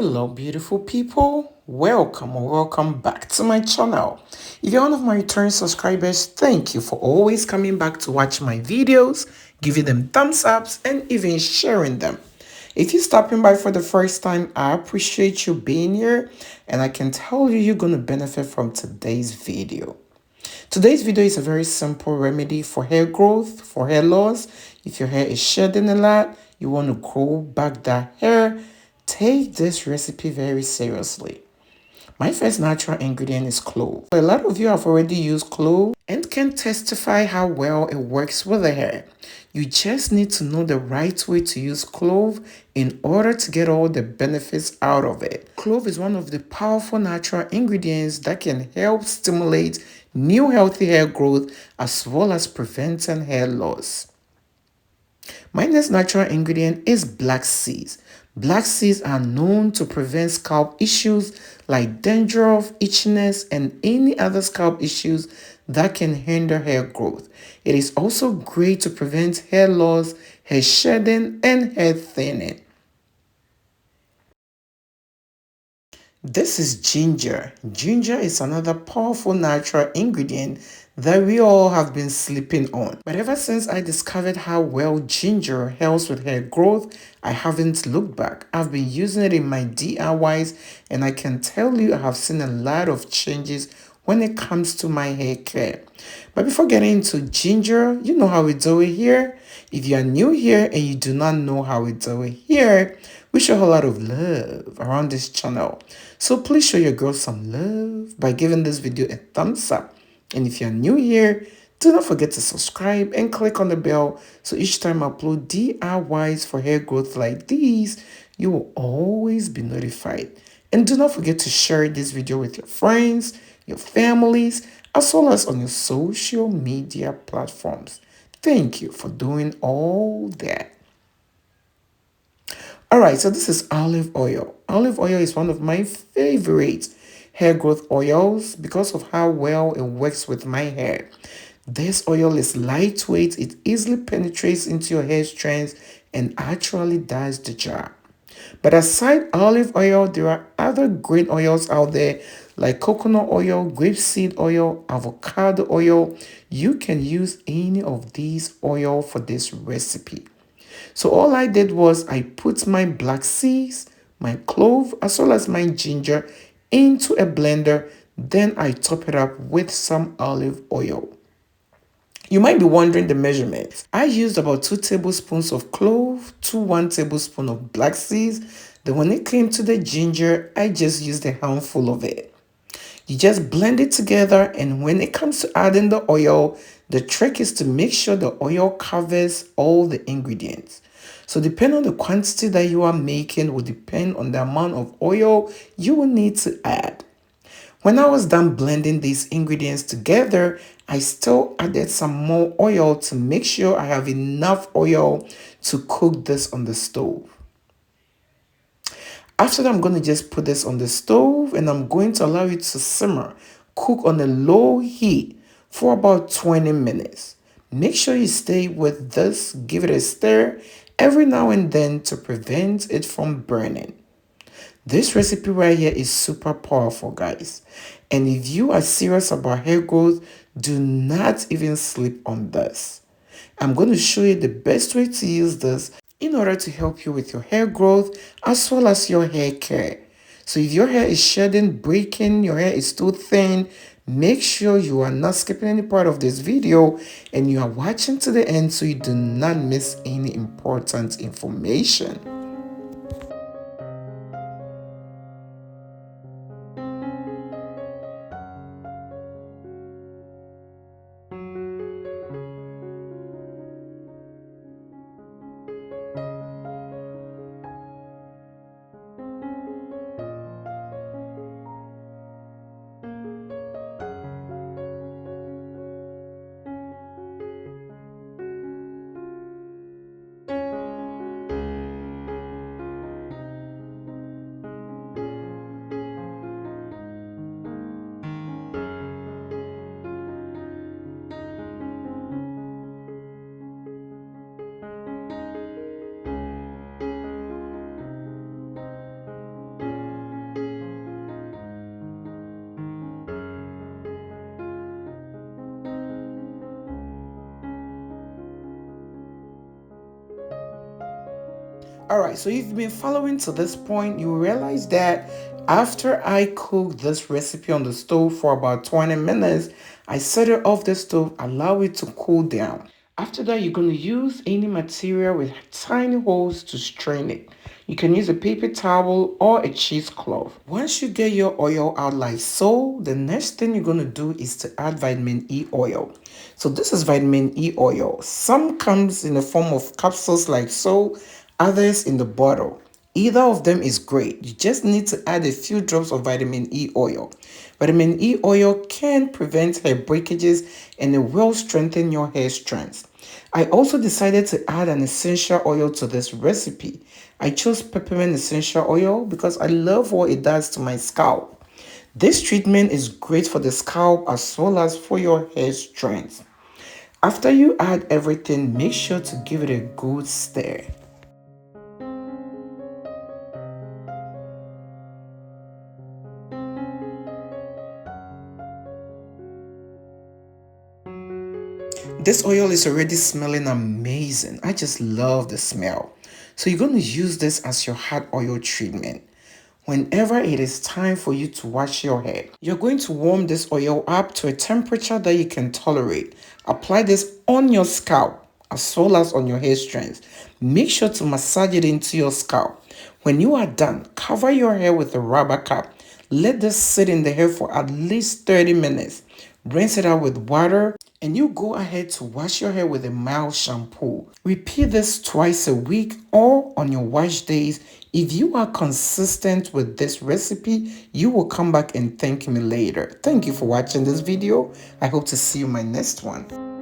Hello beautiful people, welcome or welcome back to my channel. If you're one of my return subscribers, thank you for always coming back to watch my videos, giving them thumbs ups and even sharing them. If you're stopping by for the first time, I appreciate you being here and I can tell you you're going to benefit from today's video. Today's video is a very simple remedy for hair growth, for hair loss. If your hair is shedding a lot, you want to grow back that hair, take this recipe very seriously. My first natural ingredient is clove. A lot of you have already used clove and can testify how well it works with the hair. You just need to know the right way to use clove in order to get all the benefits out of it. Clove is one of the powerful natural ingredients that can help stimulate new healthy hair growth as well as preventing hair loss. My next natural ingredient is black seeds. Black seeds are known to prevent scalp issues like dandruff, itchiness, and any other scalp issues that can hinder hair growth. It is also great to prevent hair loss, hair shedding, and hair thinning. This is ginger. Ginger is another powerful natural ingredient that we all have been sleeping on. But ever since I discovered how well ginger helps with hair growth, I haven't looked back. I've been using it in my DIYs and I can tell you I have seen a lot of changes when it comes to my hair care. But before getting into ginger, you know how we do it here. If you are new here and you do not know how we do it here, we show a lot of love around this channel. So please show your girl some love by giving this video a thumbs up. And if you're new here, do not forget to subscribe and click on the bell so each time I upload DIYs for hair growth like these, you will always be notified. And do not forget to share this video with your friends, your families, as well as on your social media platforms. Thank you for doing all that. Alright, so this is olive oil. Olive oil is one of my favorite hair growth oils because of how well it works with my hair. This oil is lightweight, it easily penetrates into your hair strands and actually does the job. But aside olive oil, there are other great oils out there like coconut oil, grapeseed oil, avocado oil. You can use any of these oil for this recipe. So all I did was I put my black seeds, my clove, as well as my ginger into a blender. Then I top it up with some olive oil. You might be wondering the measurements. I used about 2 tablespoons of clove to 1 tablespoon of black seeds. Then when it came to the ginger, I just used a handful of it. You just blend it together, and when it comes to adding the oil, the trick is to make sure the oil covers all the ingredients. So depending on the quantity that you are making will depend on the amount of oil you will need to add. When I was done blending these ingredients together, I still added some more oil to make sure I have enough oil to cook this on the stove. After that, I'm going to just put this on the stove and I'm going to allow it to simmer, cook on a low heat for about 20 minutes. Make sure you stay with this, give it a stir every now and then to prevent it from burning. This recipe right here is super powerful, guys. And if you are serious about hair growth, do not even sleep on this. I'm going to show you the best way to use this in order to help you with your hair growth as well as your hair care. So if your hair is shedding, breaking, your hair is too thin, make sure you are not skipping any part of this video and you are watching to the end so you do not miss any important information. Alright, so if you've been following to this point, you realize that after I cook this recipe on the stove for about 20 minutes, I set it off the stove, allow it to cool down. After that, you're going to use any material with tiny holes to strain it. You can use a paper towel or a cheesecloth. Once you get your oil out like so, the next thing you're going to do is to add vitamin E oil. So this is vitamin E oil. Some comes in the form of capsules like so, others in the bottle. Either of them is great. You just need to add a few drops of vitamin E oil. Vitamin E oil can prevent hair breakages and it will strengthen your hair strands. I also decided to add an essential oil to this recipe. I chose peppermint essential oil because I love what it does to my scalp. This treatment is great for the scalp as well as for your hair strands. After you add everything, make sure to give it a good stir. This oil is already smelling amazing. I just love the smell. So you're going to use this as your hard oil treatment. Whenever it is time for you to wash your hair, you're going to warm this oil up to a temperature that you can tolerate. Apply this on your scalp as well as on your hair strands. Make sure to massage it into your scalp. When you are done, cover your hair with a rubber cap. Let this sit in the hair for at least 30 minutes. Rinse it out with water and you go ahead to wash your hair with a mild shampoo. Repeat this twice a week or on your wash days. If you are consistent with this recipe, you will come back and thank me later. Thank you for watching this video. I hope to see you in my next one.